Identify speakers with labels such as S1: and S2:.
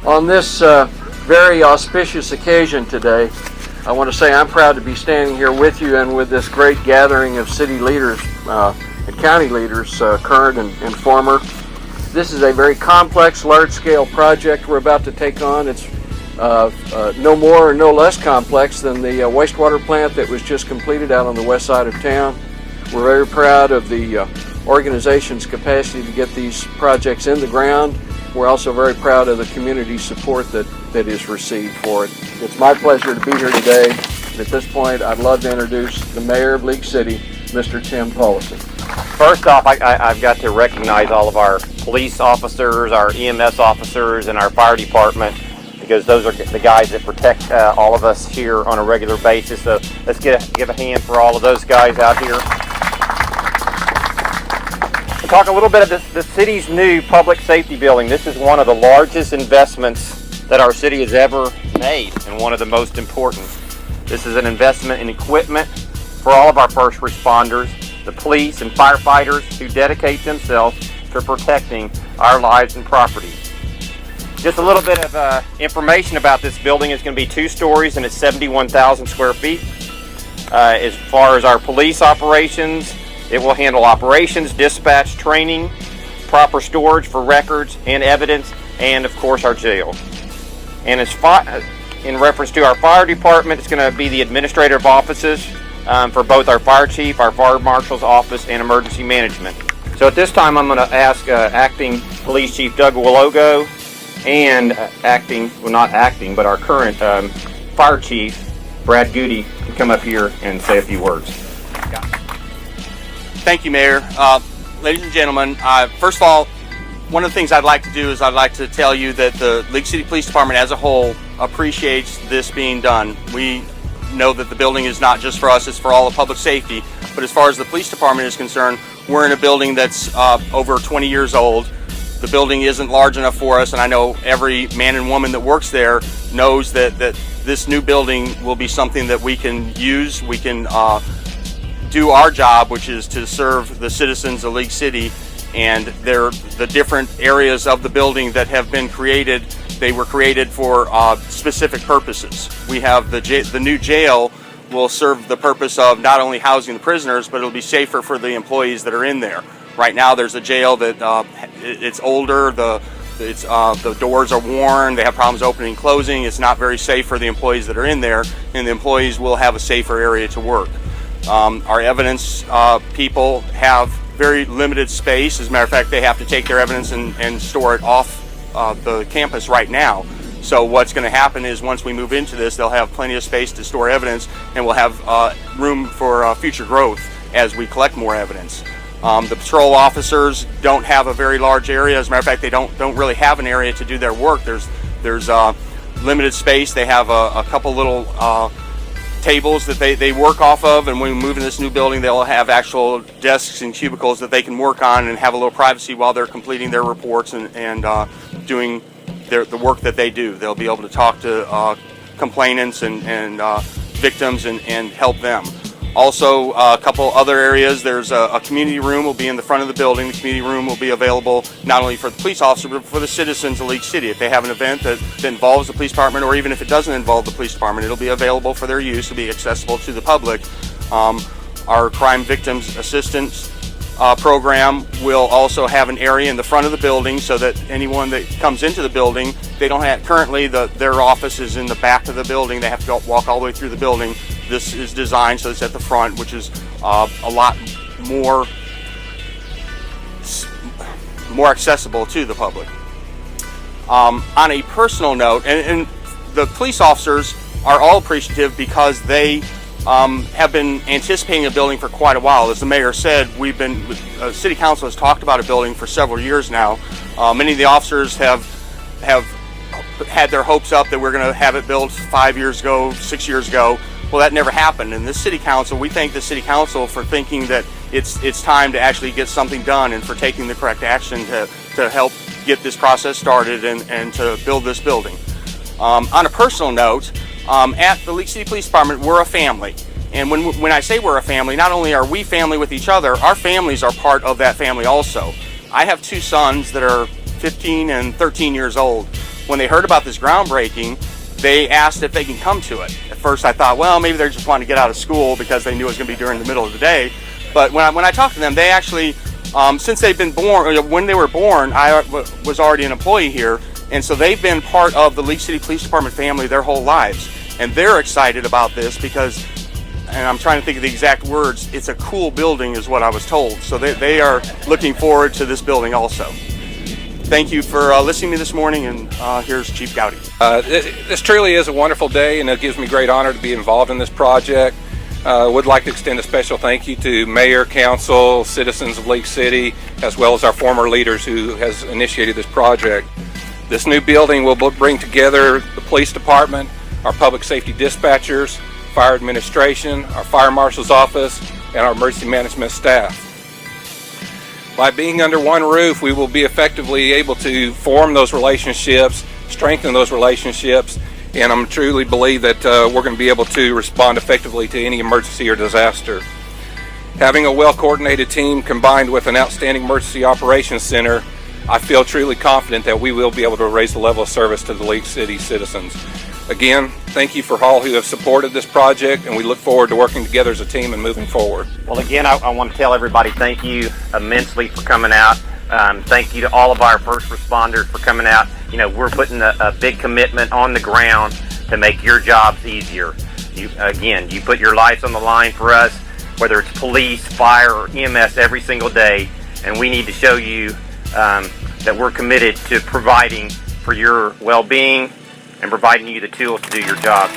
S1: On this very auspicious occasion today, I want to say I'm proud to be standing here with you and with this great gathering of city leaders and county leaders, current and former. This is a very complex, large-scale project we're about to take on. It's no more or no less complex than the wastewater plant that was just completed out on the west side of town. We're very proud of the organization's capacity to get these projects in the ground. We're also very proud of the community support that is received for it. It's my pleasure to be here today. And at this point, I'd love to introduce the Mayor of League City, Mr. Tim Paulison.
S2: First off, I've got to recognize all of our police officers, our EMS officers, and our fire department, because those are the guys that protect all of us here on a regular basis. So let's give a hand for all of those guys out here. We'll talk a little bit of the city's new public safety building. This is one of the largest investments that our city has ever made, and one of the most important. This is an investment in equipment for all of our first responders, the police and firefighters who dedicate themselves to protecting our lives and property. Just a little bit of information about this building. It's going to be 2 stories and it's 71,000 square feet. As far as our police operations, it will handle operations, dispatch, training, proper storage for records and evidence, and of course our jail. And in reference to our fire department, it's going to be the administrative offices for both our fire chief, our fire marshal's office, and emergency management. So at this time, I'm going to ask acting police chief Doug Willogo and our current fire chief Brad Goody to come up here and say a few words.
S3: Thank you, Mayor. Ladies and gentlemen, first of all, one of the things I'd like to do is I'd like to tell you that the League City Police Department as a whole appreciates this being done. We know that the building is not just for us, it's for all of public safety. But as far as the police department is concerned, we're in a building that's over 20 years old. The building isn't large enough for us, and I know every man and woman that works there knows that this new building will be something that we can use. We can do our job, which is to serve the citizens of League City, and the different areas of the building that have been created. They were created for specific purposes. We have the new jail will serve the purpose of not only housing the prisoners, but it'll be safer for the employees that are in there. Right now, there's a jail that it's older. The doors are worn. They have problems opening and closing. It's not very safe for the employees that are in there, and the employees will have a safer area to work. Our evidence people have very limited space. As a matter of fact, they have to take their evidence and store it off the campus right now. So what's going to happen is once we move into this, they'll have plenty of space to store evidence, and we'll have room for future growth as we collect more evidence. The patrol officers don't have a very large area. As a matter of fact, they don't really have an area to do their work. There's limited space. They have a couple little tables that they work off of, and when we move in this new building, they'll have actual desks and cubicles that they can work on and have a little privacy while they're completing their reports and doing the work that they do. They'll be able to talk to complainants and victims and help them. Also, a couple other areas. There's a community room will be in the front of the building. The community room will be available not only for the police officer, but for the citizens of League City. If they have an event that involves the police department, or even if it doesn't involve the police department, it'll be available for their use, to be accessible to the public. Our crime victims assistance program will also have an area in the front of the building so that anyone that comes into the building, they don't have, currently their office is in the back of the building. They have to walk all the way through the building. This is designed so it's at the front, which is a lot more accessible to the public. On a personal note, and the police officers are all appreciative because they have been anticipating a building for quite a while. As the mayor said, City Council has talked about a building for several years now. Many of the officers have had their hopes up that we're going to have it built 5 years ago, 6 years ago. Well, that never happened. And this City Council, we thank the City Council for thinking that it's time to actually get something done, and for taking the correct action to help get this process started and to build this building. On a personal note, at the League City Police Department, we're a family. And when I say we're a family, not only are we family with each other, our families are part of that family also. I have 2 sons that are 15 and 13 years old. when they heard about this groundbreaking, they asked if they can come to it. At first I thought, well, maybe they're just wanting to get out of school because they knew it was going to be during the middle of the day. But when I talked to them, they actually, since they've been born, when they were born, I was already an employee here, and so they've been part of the League City Police Department family their whole lives. And they're excited about this because, and I'm trying to think of the exact words, it's a cool building is what I was told. So they are looking forward to this building also. Thank you for listening to me this morning, and here's Chief Gowdy.
S4: This truly is a wonderful day, and it gives me great honor to be involved in this project. Would like to extend a special thank you to Mayor, Council, citizens of League City, as well as our former leaders who has initiated this project. This new building will bring together the police department, our public safety dispatchers, fire administration, our fire marshal's office, and our emergency management staff. By being under one roof, we will be effectively able to form those relationships, strengthen those relationships, and I truly believe that we're going to be able to respond effectively to any emergency or disaster. Having a well-coordinated team combined with an outstanding emergency operations center, I feel truly confident that we will be able to raise the level of service to the League City citizens. Again, thank you for all who have supported this project, and we look forward to working together as a team and moving forward.
S2: Well, again, I want to tell everybody thank you immensely for coming out. Thank you to all of our first responders for coming out. You know, we're putting a big commitment on the ground to make your jobs easier. You put your lives on the line for us, whether it's police, fire, or EMS every single day, and we need to show you that we're committed to providing for your well-being and providing you the tools to do your job.